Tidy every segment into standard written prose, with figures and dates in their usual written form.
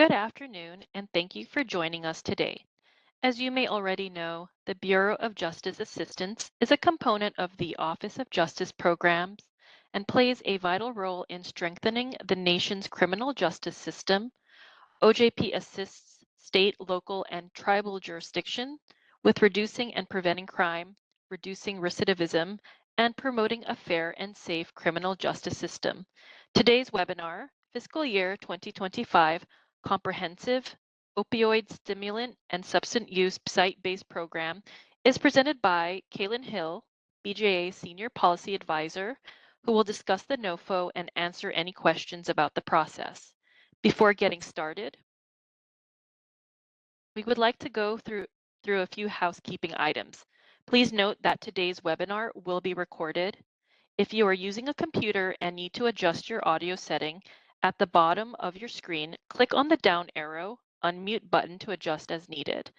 Good afternoon, and thank you for joining us today. As you may already know, the Bureau of Justice Assistance is a component of the Office of Justice Programs and plays a vital role in strengthening the nation's criminal justice system. OJP assists state, local, and tribal jurisdictions with reducing and preventing crime, reducing recidivism, and promoting a fair and safe criminal justice system. Today's webinar, Fiscal Year 2025 Comprehensive Opioid Stimulant and Substance Use Site-Based Program, is presented by Kaylin Hill, BJA Senior Policy Advisor, who will discuss the NOFO and answer any questions about the process. Before getting started, we would like to go through a few housekeeping items. Please note that today's webinar will be recorded. If you are using a computer and need to adjust your audio setting, at the bottom of your screen, click on the down arrow, unmute button to adjust as needed.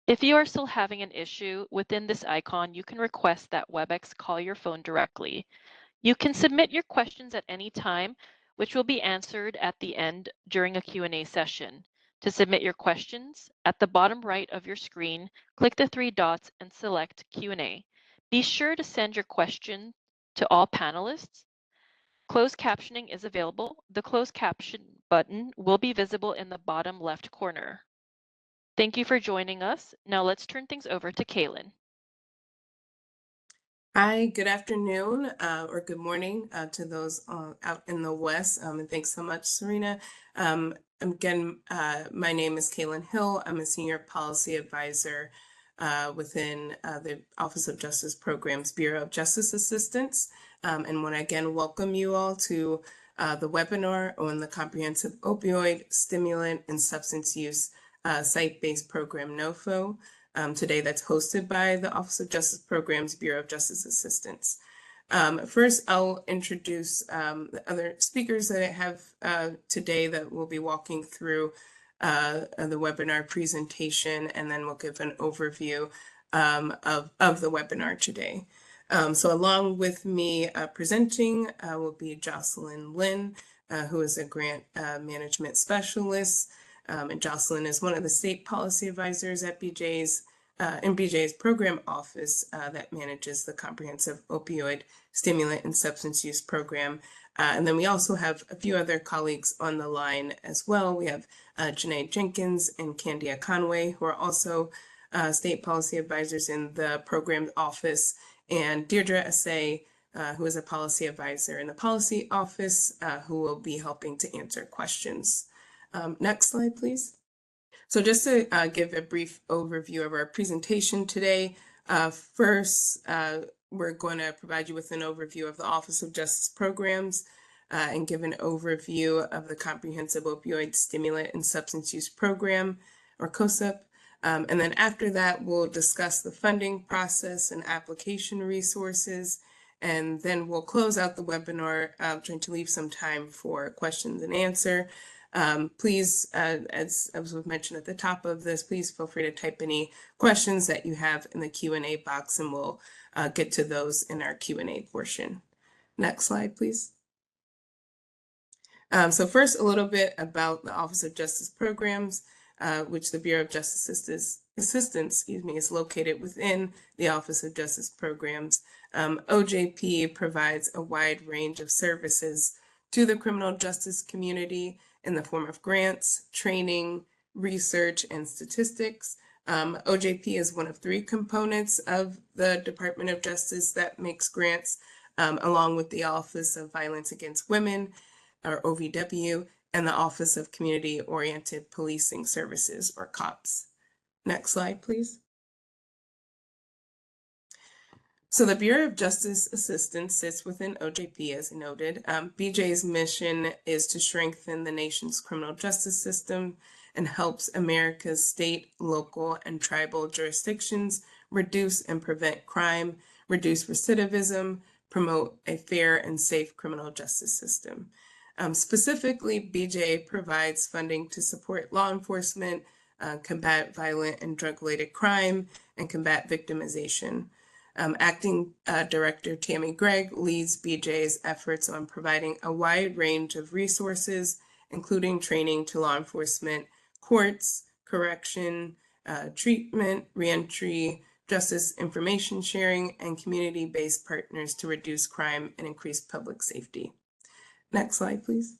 If you are still having an issue, within this icon, you can request that WebEx call your phone directly. You can submit your questions at any time, which will be answered at the end during a Q&A session. To submit your questions, at the bottom right of your screen, click the three dots and select Q&A. Be sure to send your question to all panelists. Closed captioning is available. The closed caption button will be visible in the bottom left corner. Thank you for joining us. Now let's turn things over to Kaylin. Hi, good afternoon or good morning to those out in the West. And thanks so much, Serena. Again, my name is Kaylin Hill. I'm a Senior Policy Advisor within the Office of Justice Programs Bureau of Justice Assistance. And want to again welcome you all to the webinar on the Comprehensive Opioid, Stimulant, and Substance Use Site-Based Program NOFO. Today that's hosted by the Office of Justice Programs Bureau of Justice Assistance. First, I'll introduce the other speakers that I have today that will be walking through the webinar presentation, and then we'll give an overview of the webinar today. So along with me presenting will be Jocelyn Lin, who is a grant management specialist. And Jocelyn is one of the state policy advisors at BJ's in BJ's program office that manages the Comprehensive Opioid, Stimulant, and Substance Use Program. And then we also have a few other colleagues on the line as well. We have Janae Jenkins and Candia Conway, who are also state policy advisors in the program office, and Deirdre Assay, who is a policy advisor in the policy office, who will be helping to answer questions. Next slide, please. So just to give a brief overview of our presentation today, first, we're going to provide you with an overview of the Office of Justice Programs and give an overview of the Comprehensive Opioid, Stimulant, and Substance Use Program, or COSSUP. And then after that, we'll discuss the funding process and application resources. And then we'll close out the webinar, trying to leave some time for questions and answer. Please, as was mentioned at the top of this, please feel free to type any questions that you have in the Q&A box, and we'll get to those in our Q&A portion. Next slide, please. So first, a little bit about the Office of Justice Programs, which the Bureau of Justice Assistance is located within the Office of Justice Programs. OJP provides a wide range of services to the criminal justice community in the form of grants, training, research, and statistics. OJP is one of three components of the Department of Justice that makes grants, along with the Office of Violence Against Women, or OVW, and the Office of Community-Oriented Policing Services, or COPS. Next slide, please. So the Bureau of Justice Assistance sits within OJP, as noted. BJ's mission is to strengthen the nation's criminal justice system and helps America's state, local, and tribal jurisdictions reduce and prevent crime, reduce recidivism, promote a fair and safe criminal justice system. Specifically, BJ provides funding to support law enforcement, combat violent and drug-related crime, and combat victimization. Acting Director Tammy Gregg leads BJ's efforts on providing a wide range of resources including training to law enforcement, courts, correction, treatment, reentry, justice information sharing, and community-based partners to reduce crime and increase public safety. Next slide, please.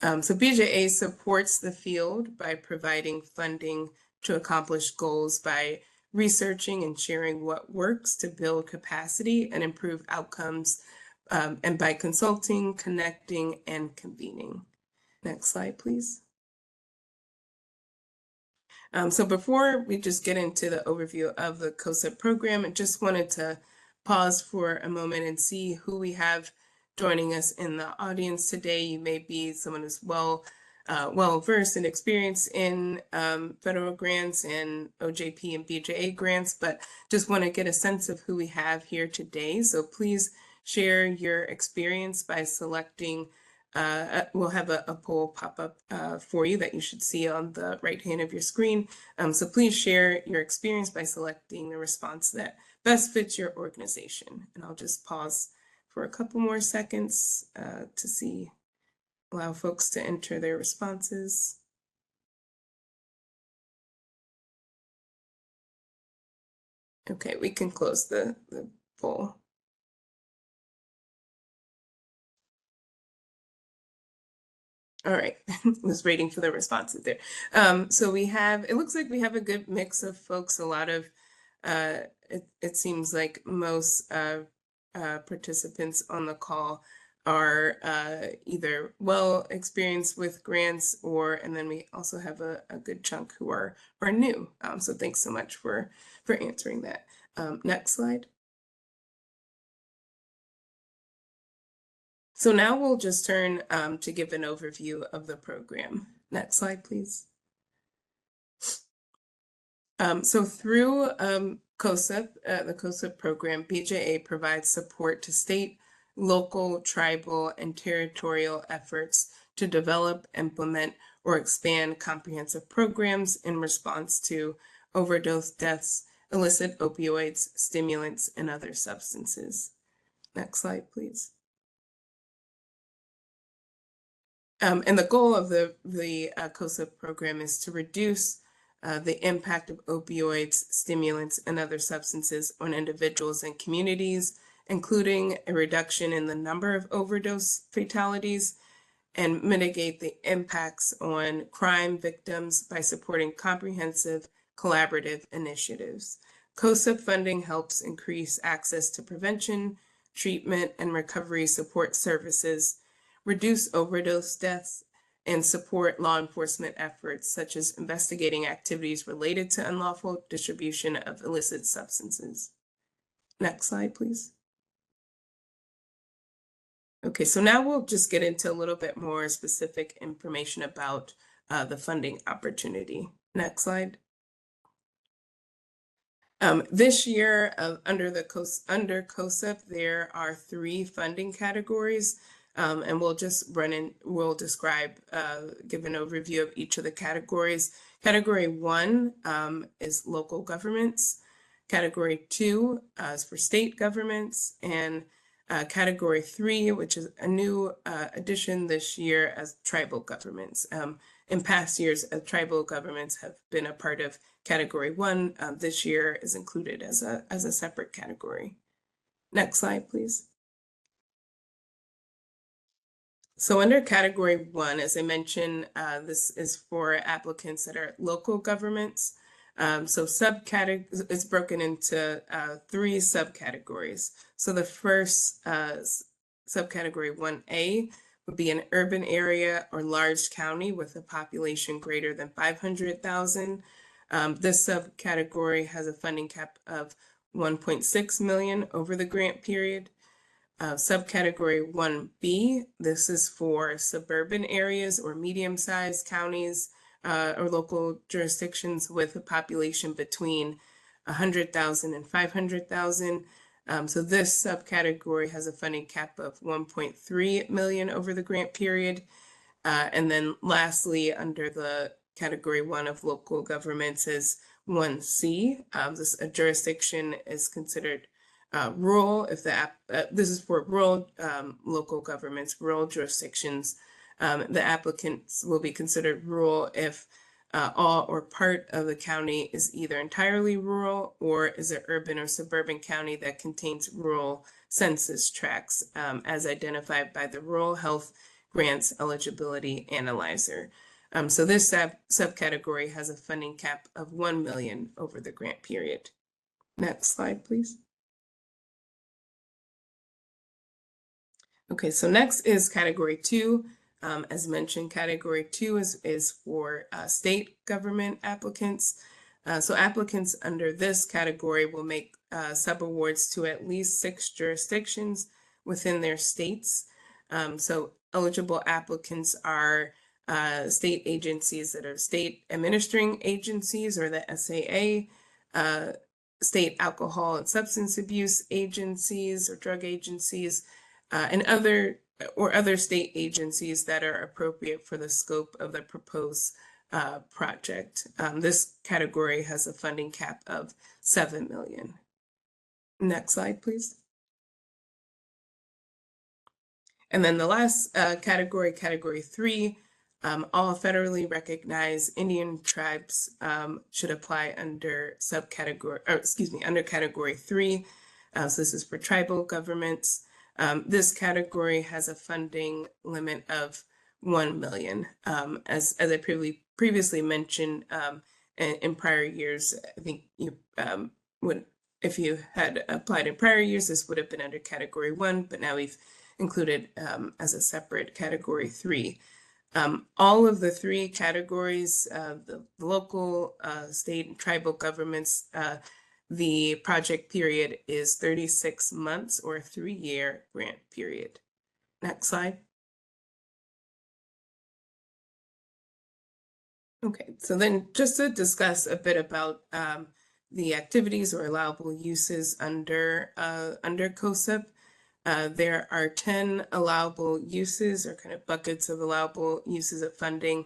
So BJA supports the field by providing funding to accomplish goals by researching and sharing what works to build capacity and improve outcomes, and by consulting, connecting, and convening. Next slide, please. So before we just get into the overview of the COSSUP program, I just wanted to pause for a moment and see who we have joining us in the audience today. You may be someone who's well versed and experienced in federal grants and OJP and BJA grants, but just want to get a sense of who we have here today. So please share your experience by selecting. We'll have a poll pop up for you that you should see on the right hand of your screen. So please share your experience by selecting the response that best fits your organization. And I'll just pause for a couple more seconds to allow folks to enter their responses. Okay, we can close the poll. All right, was waiting for the responses there. So it looks like we have a good mix of folks. A lot of, it seems like most participants on the call are either well experienced with grants and then we also have a good chunk who are new. So thanks so much for answering that. Next slide. So now we'll just turn to give an overview of the program. Next slide, please. So through COSSUP, the COSSUP program, BJA provides support to state, local, tribal, and territorial efforts to develop, implement, or expand comprehensive programs in response to overdose deaths, illicit opioids, stimulants, and other substances. Next slide, please. And the goal of the COSSUP program is to reduce the impact of opioids, stimulants, and other substances on individuals and communities, including a reduction in the number of overdose fatalities, and mitigate the impacts on crime victims by supporting comprehensive collaborative initiatives. COSSUP funding helps increase access to prevention, treatment, and recovery support services, reduce overdose deaths, and support law enforcement efforts such as investigating activities related to unlawful distribution of illicit substances. Next slide, please. Okay, so now we'll just get into a little bit more specific information about the funding opportunity. Next slide. This year, under COSSUP, there are 3 funding categories. And we'll just we'll describe, give an overview of each of the categories. Category 1 is local governments. Category 2 is for state governments. And Category 3, which is a new addition this year, as tribal governments. In past years, tribal governments have been a part of Category 1. This year is included as a separate category. Next slide, please. So under Category 1, as I mentioned, this is for applicants that are local governments. So it's broken into 3 subcategories. So the first subcategory 1A would be an urban area or large county with a population greater than 500,000. This subcategory has a funding cap of 1.6 million over the grant period. Subcategory 1B, this is for suburban areas or medium-sized counties or local jurisdictions with a population between 100,000 and 500,000. So this subcategory has a funding cap of 1.3 million over the grant period. And then lastly, under the Category 1 of local governments is 1C. This jurisdiction is considered rural, if the this is for rural local governments, rural jurisdictions. The applicants will be considered rural if all or part of the county is either entirely rural or is an urban or suburban county that contains rural census tracts as identified by the Rural Health Grants Eligibility Analyzer. So this subcategory has a funding cap of $1 million over the grant period. Next slide, please. Okay, so next is category 2. As mentioned, category 2 is for state government applicants. So applicants under this category will make subawards to at least 6 jurisdictions within their states. So eligible applicants are state agencies that are state administering agencies, or the SAA, state alcohol and substance abuse agencies or drug agencies, and other state agencies that are appropriate for the scope of the proposed project. This category has a funding cap of $7 million. Next slide, please. And then the last category, category 3, all federally recognized Indian tribes should apply under under category 3. So this is for tribal governments. This category has a funding limit of $1 million. As I previously mentioned, in prior years, I think you if you had applied in prior years, this would have been under category 1, but now we've included as a separate category 3. All of the 3 categories, the local, state, and tribal governments, the project period is 36 months or a 3-year grant period. Next slide. Okay, so then just to discuss a bit about the activities or allowable uses under COSSUP. There are 10 allowable uses, or kind of buckets of allowable uses of funding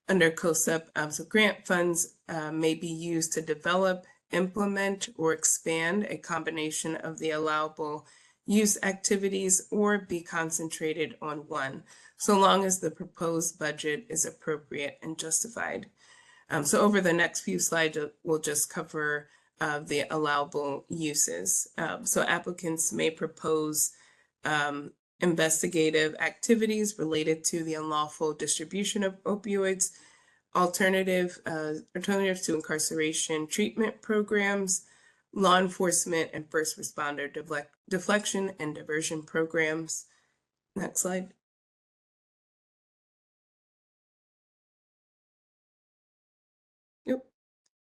under COSSUP. So grant funds may be used to develop, implement, or expand a combination of the allowable use activities, or be concentrated on one, so long as the proposed budget is appropriate and justified. So over the next few slides, we'll just cover the allowable uses. So applicants may propose investigative activities related to the unlawful distribution of opioids, alternatives to incarceration treatment programs, law enforcement and first responder deflection and diversion programs. Next slide. Yep.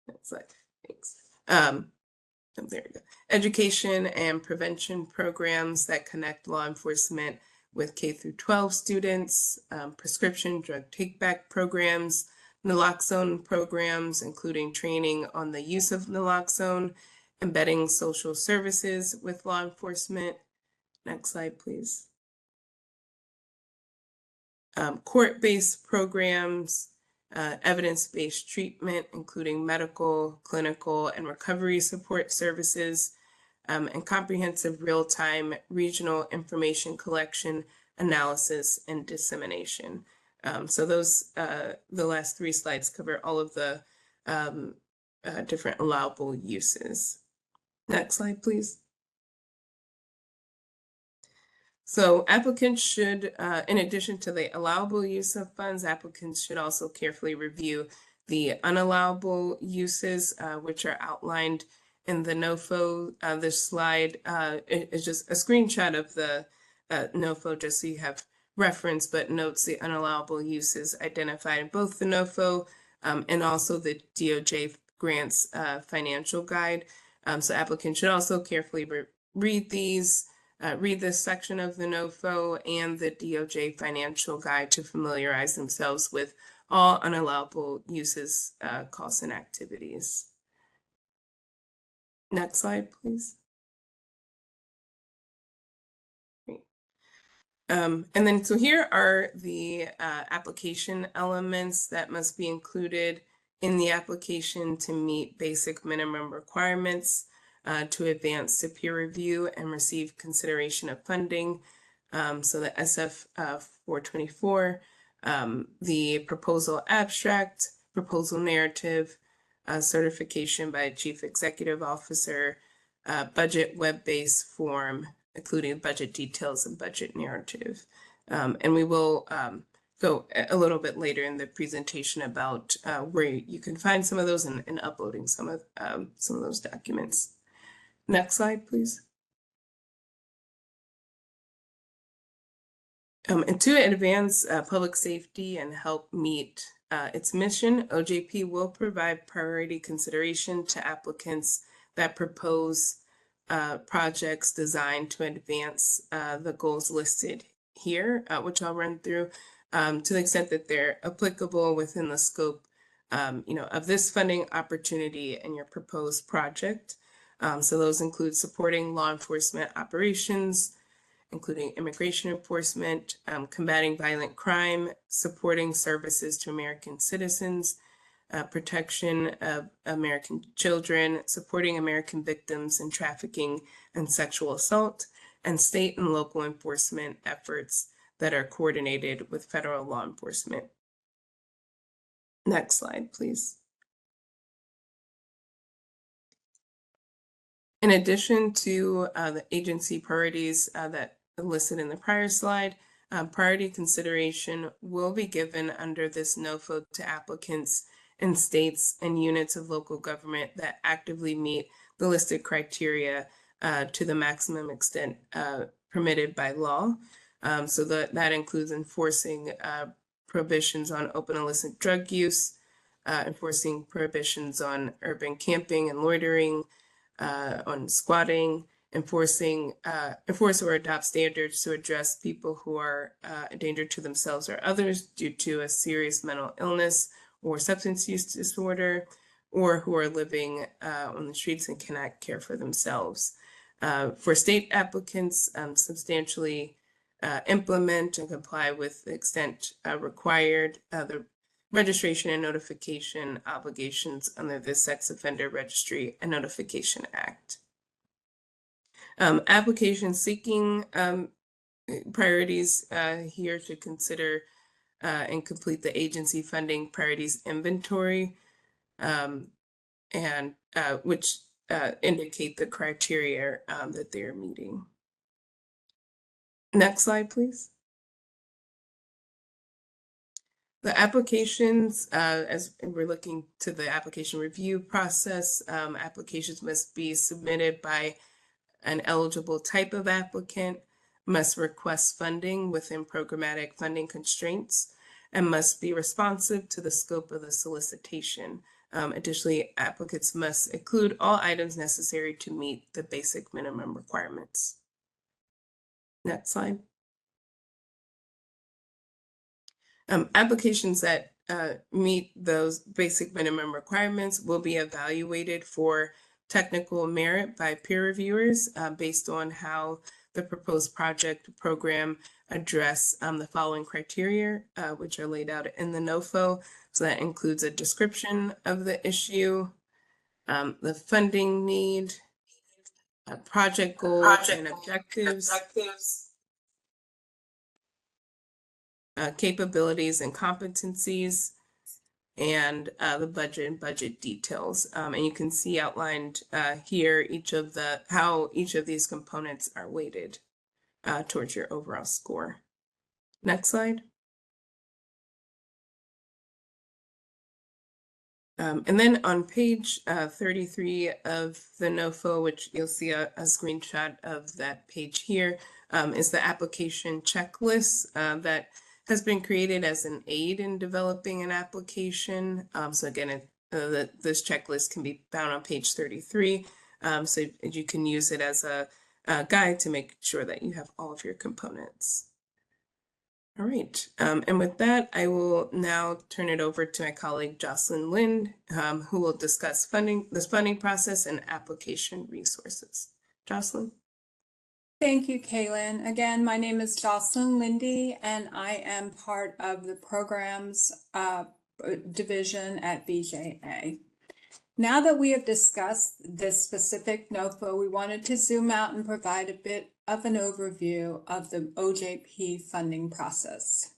Next slide. Thanks. There we go. Education and prevention programs that connect law enforcement with K-12 students, prescription drug take-back programs, naloxone programs, including training on the use of naloxone, embedding social services with law enforcement. Next slide, please. Court-based programs, evidence-based treatment, including medical, clinical, and recovery support services, and comprehensive real-time regional information collection, analysis, and dissemination. So those, the last 3 slides cover all of the different allowable uses. Next slide, please. So applicants should, in addition to the allowable use of funds, applicants should also carefully review the unallowable uses, which are outlined in the NOFO. This slide is just a screenshot of the NOFO, just so you have reference, but notes the unallowable uses identified in both the NOFO and also the DOJ grants financial guide. So applicants should also carefully read these. Read this section of the NOFO and the DOJ financial guide to familiarize themselves with all unallowable uses, costs, and activities. Next slide, please. Great. And then, so here are the application elements that must be included in the application to meet basic minimum requirements. to advance to peer review and receive consideration of funding. So the SF 424, the proposal abstract, proposal narrative, certification by a chief executive officer, budget web-based form, including budget details and budget narrative. And we will go a little bit later in the presentation about where you can find some of those and uploading some of those documents. Next slide, please. And to advance public safety and help meet its mission, OJP will provide priority consideration to applicants that propose projects designed to advance the goals listed here, which I'll run through to the extent that they're applicable within the scope of this funding opportunity and your proposed project. So those include supporting law enforcement operations, including immigration enforcement, combating violent crime, supporting services to American citizens, protection of American children, supporting American victims in trafficking and sexual assault, and state and local enforcement efforts that are coordinated with federal law enforcement. Next slide, please. In addition to the agency priorities that are listed in the prior slide, priority consideration will be given under this NOFO to applicants in states and units of local government that actively meet the listed criteria to the maximum extent permitted by law. So that includes enforcing prohibitions on open illicit drug use, enforcing prohibitions on urban camping and loitering, on squatting, enforce or adopt standards to address people who are a danger to themselves or others due to a serious mental illness or substance use disorder, or who are living on the streets and cannot care for themselves. For state applicants, substantially implement and comply with the extent required the registration and notification obligations under the Sex Offender Registry and Notification Act. Applications seeking priorities here to consider and complete the agency funding priorities inventory, and which indicate the criteria that they're meeting. Next slide, please. The applications, as we're looking to the application review process, applications must be submitted by an eligible type of applicant, must request funding within programmatic funding constraints, and must be responsive to the scope of the solicitation. Additionally, applicants must include all items necessary to meet the basic minimum requirements. Next slide. Applications that meet those basic minimum requirements will be evaluated for technical merit by peer reviewers based on how the proposed project program address the following criteria, which are laid out in the NOFO. So that includes a description of the issue, the funding need, project goals and objectives, capabilities and competencies, and the budget and budget details. And you can see outlined here how each of these components are weighted towards your overall score. Next slide. And then on page 33 of the NOFO, which you'll see a screenshot of that page here, is the application checklist that has been created as an aid in developing an application. So again, this checklist can be found on page 33. So you can use it as a guide to make sure that you have all of your components. All right, and with that, I will now turn it over to my colleague Jocelyn Lind, who will discuss this funding process and application resources. Jocelyn. Thank you, Kaylin. Again, my name is Jocelyn Lindy, and I am part of the programs division at BJA. Now that we have discussed this specific NOFO, we wanted to zoom out and provide a bit of an overview of the OJP funding process.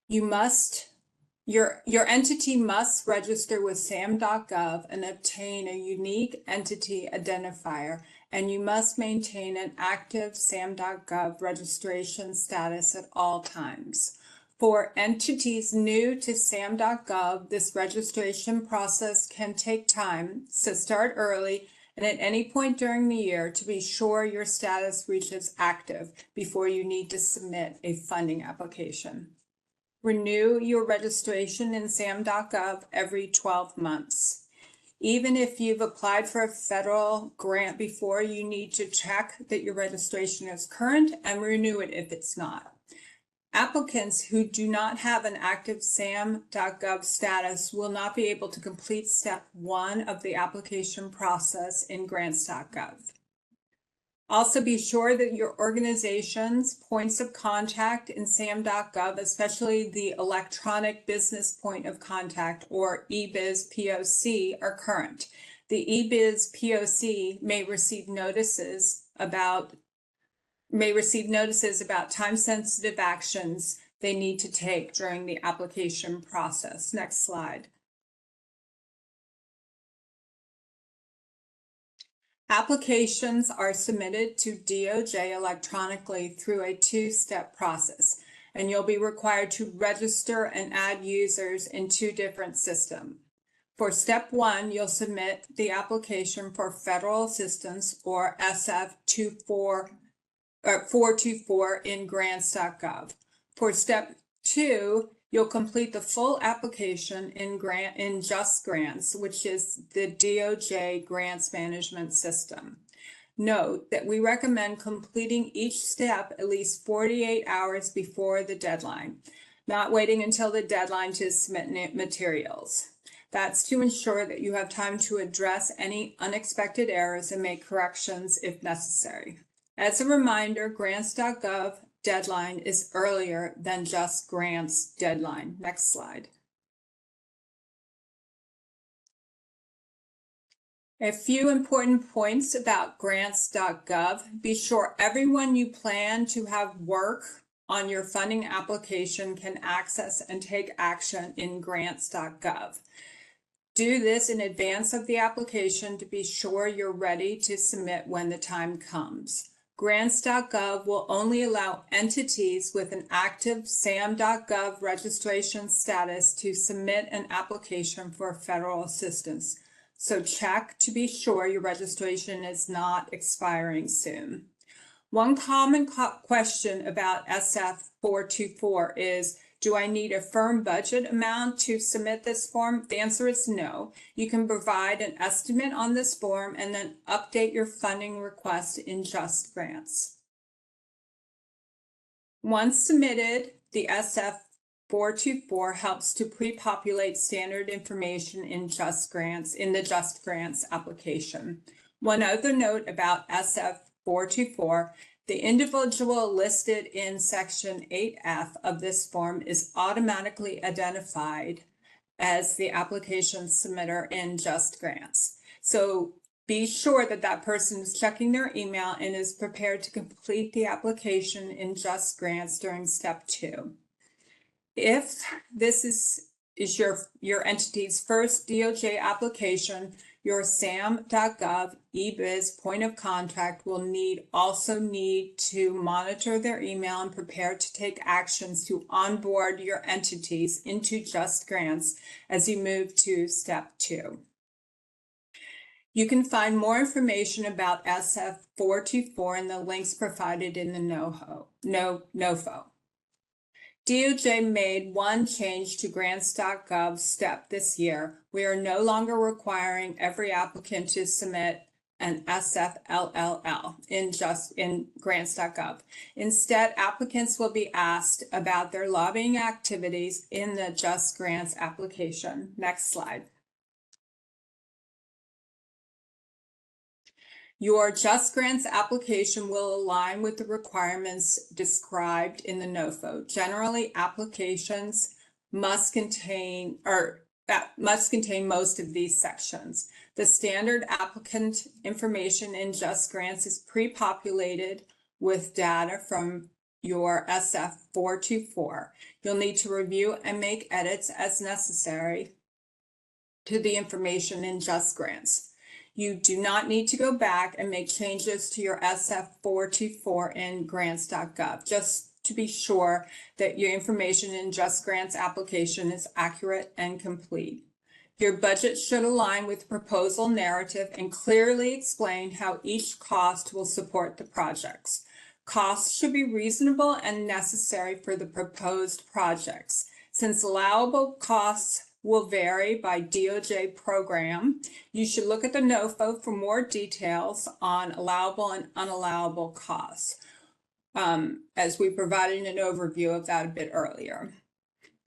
Your entity must register with SAM.gov and obtain a unique entity identifier, and you must maintain an active SAM.gov registration status at all times. For entities new to SAM.gov, this registration process can take time, so start early and at any point during the year to be sure your status reaches active before you need to submit a funding application. Renew your registration in SAM.gov every 12 months. Even if you've applied for a federal grant before, you need to check that your registration is current and renew it if it's not. Applicants who do not have an active SAM.gov status will not be able to complete step 1 of the application process in grants.gov. Also, be sure that your organization's points of contact in SAM.gov, especially the electronic business point of contact or eBiz POC, are current. The eBiz POC may receive notices about time-sensitive actions they need to take during the application process. Next slide. Applications are submitted to DOJ electronically through a 2-step process, and you'll be required to register and add users in 2 different systems. For step 1, you'll submit the application for federal assistance or SF424 in grants.gov. For step 2, you'll complete the full application in Just Grants, which is the DOJ Grants Management System. Note that we recommend completing each step at least 48 hours before the deadline, not waiting until the deadline to submit materials. That's to ensure that you have time to address any unexpected errors and make corrections if necessary. As a reminder, grants.gov deadline is earlier than Just Grants deadline. Next slide. A few important points about grants.gov. Be sure everyone you plan to have work on your funding application can access and take action in grants.gov. Do this in advance of the application to be sure you're ready to submit when the time comes. Grants.gov will only allow entities with an active SAM.gov registration status to submit an application for federal assistance. So check to be sure your registration is not expiring soon. One common question about SF424 is, do I need a firm budget amount to submit this form? The answer is no. You can provide an estimate on this form and then update your funding request in Just Grants. Once submitted, the SF424 helps to pre-populate standard information in Just Grants in the Just Grants application. One other note about SF424, the individual listed in Section 8F of this form is automatically identified as the application submitter in Just Grants. So be sure that that person is checking their email and is prepared to complete the application in Just Grants during step 2. If this is your entity's first DOJ application, your SAM.gov eBiz point of contact will also need to monitor their email and prepare to take actions to onboard your entities into Just Grants as you move to step 2. You can find more information about SF424 in the links provided in the NOFO. DOJ made one change to grants.gov step this year. We are no longer requiring every applicant to submit an SFLLL in grants.gov. Instead, applicants will be asked about their lobbying activities in the Just Grants application. Next slide. Your Just Grants application will align with the requirements described in the NOFO. Generally, applications must contain, that must contain most of these sections. The standard applicant information in Just Grants is pre-populated with data from your SF 424. You'll need to review and make edits as necessary to the information in Just Grants. You do not need to go back and make changes to your SF 424 in grants.gov, just to be sure that your information in Just Grants application is accurate and complete. Your budget should align with the proposal narrative and clearly explain how each cost will support the projects. Costs should be reasonable and necessary for the proposed projects. Since allowable costs will vary by DOJ program, you should look at the NOFO for more details on allowable and unallowable costs, as we provided an overview of that a bit earlier.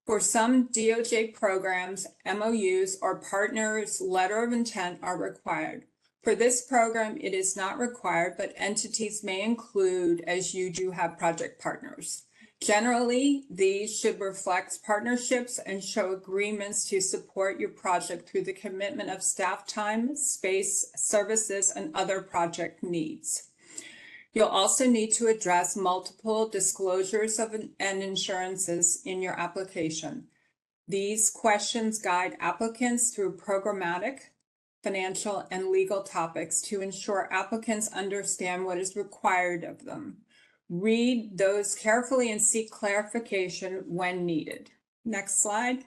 For some DOJ programs, MOUs or partners' letter of intent are required. For this program, it is not required, but entities may include as you do have project partners. Generally, these should reflect partnerships and show agreements to support your project through the commitment of staff time, space, services, and other project needs. You'll also need to address multiple disclosures and insurances in your application. These questions guide applicants through programmatic, financial, and legal topics to ensure applicants understand what is required of them. Read those carefully and seek clarification when needed. Next slide.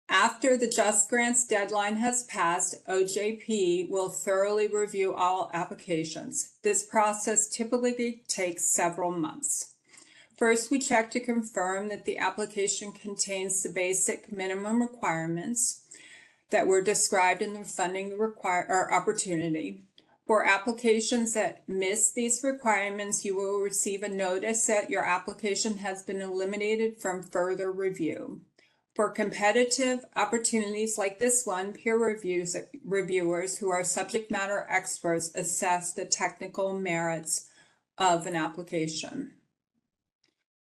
After the Just Grants deadline has passed, OJP will thoroughly review all applications. This process typically takes several months. First, we check to confirm that the application contains the basic minimum requirements that were described in the funding opportunity. For applications that miss these requirements, you will receive a notice that your application has been eliminated from further review. For competitive opportunities like this one, peer reviewers who are subject matter experts assess the technical merits of an application.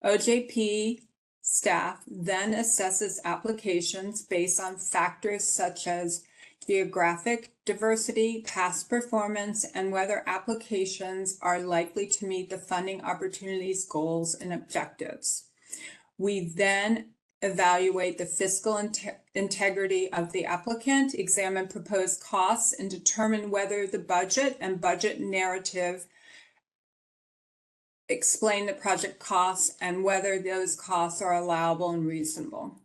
OJP staff then assesses applications based on factors such as geographic diversity, past performance, and whether applications are likely to meet the funding opportunities, goals, and objectives. We then evaluate the fiscal integrity of the applicant, examine proposed costs, and determine whether the budget and budget narrative explain the project costs and whether those costs are allowable and reasonable.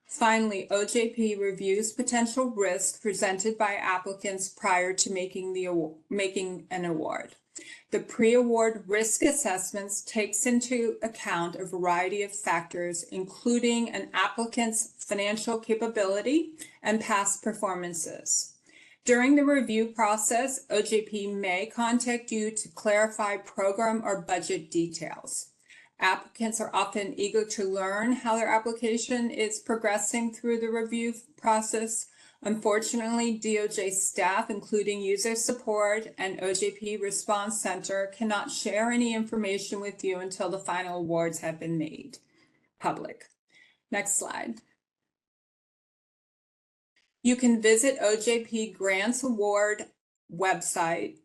Finally, OJP reviews potential risks presented by applicants prior to making an award. The pre-award risk assessments takes into account a variety of factors, including an applicant's financial capability and past performances. During the review process, OJP may contact you to clarify program or budget details. Applicants are often eager to learn how their application is progressing through the review process. Unfortunately, DOJ staff, including user support and OJP Response Center, cannot share any information with you until the final awards have been made public. Next slide. You can visit OJP Grants Award website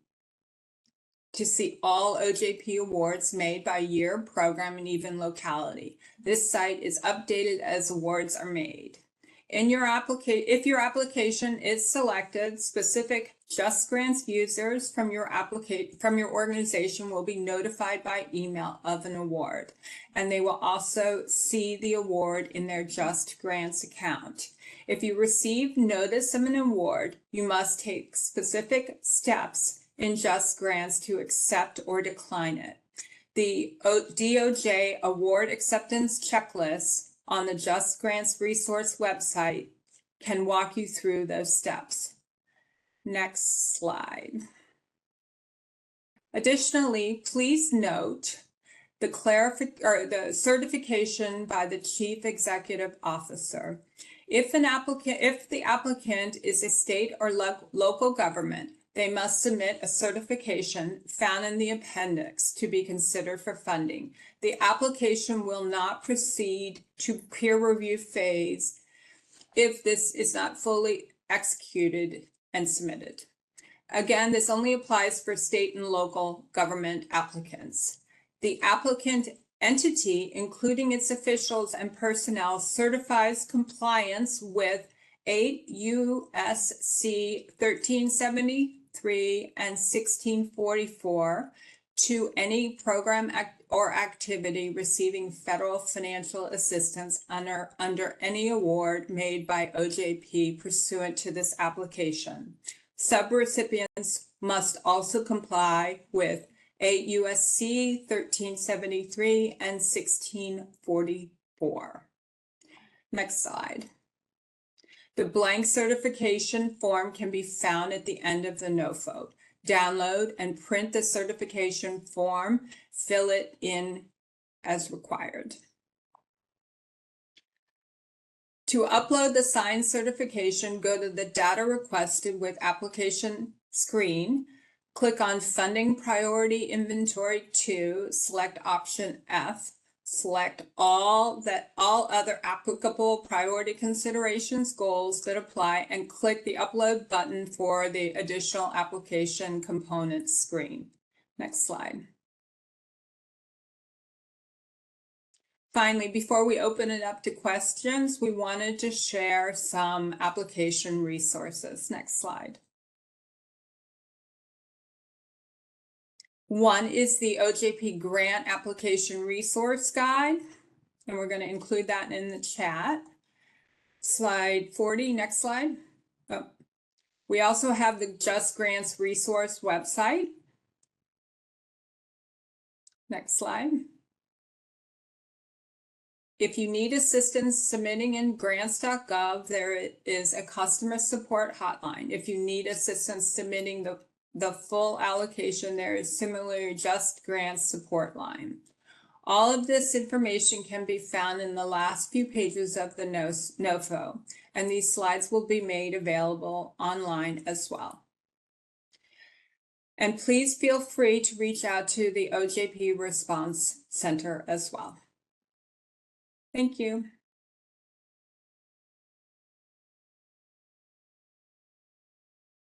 to see all OJP awards made by year, program, and even locality. This site is updated as awards are made. In your if your application is selected, specific Just Grants users from your organization will be notified by email of an award, and they will also see the award in their Just Grants account. If you receive notice of an award, you must take specific steps in Just Grants to accept or decline it. The DOJ Award Acceptance Checklist on the Just Grants resource website can walk you through those steps. Next slide. Additionally, please note the certification by the Chief Executive Officer. If the applicant is a state or local government, They must submit a certification found in the appendix to be considered for funding. The application will not proceed to peer review phase if this is not fully executed and submitted. Again, this only applies for state and local government applicants. The applicant entity, including its officials and personnel, certifies compliance with 8 U.S.C. 1373 and 1644 to any program or activity receiving federal financial assistance under any award made by OJP pursuant to this application. Subrecipients must also comply with 8 U.S.C. 1373 and 1644. Next slide. The blank certification form can be found at the end of the NOFO. Download and print the certification form, fill it in as required. To upload the signed certification, go to the Data Requested with Application screen, click on Funding Priority Inventory 2, select option F, select all other applicable priority considerations goals that apply, and click the Upload button for the additional application components screen. Next slide. Finally, before we open it up to questions, we wanted to share some application resources. Next slide. One is the OJP Grant Application Resource Guide, and we're going to include that in the chat. Slide 40, next slide. Oh. We also have the Just Grants Resource website. Next slide. If you need assistance submitting in grants.gov, there is a customer support hotline. If you need assistance submitting the full allocation, there is similarly Just Grants support line. All of this information can be found in the last few pages of the NOFO, and these slides will be made available online as well. And please feel free to reach out to the OJP Response Center as well. Thank you.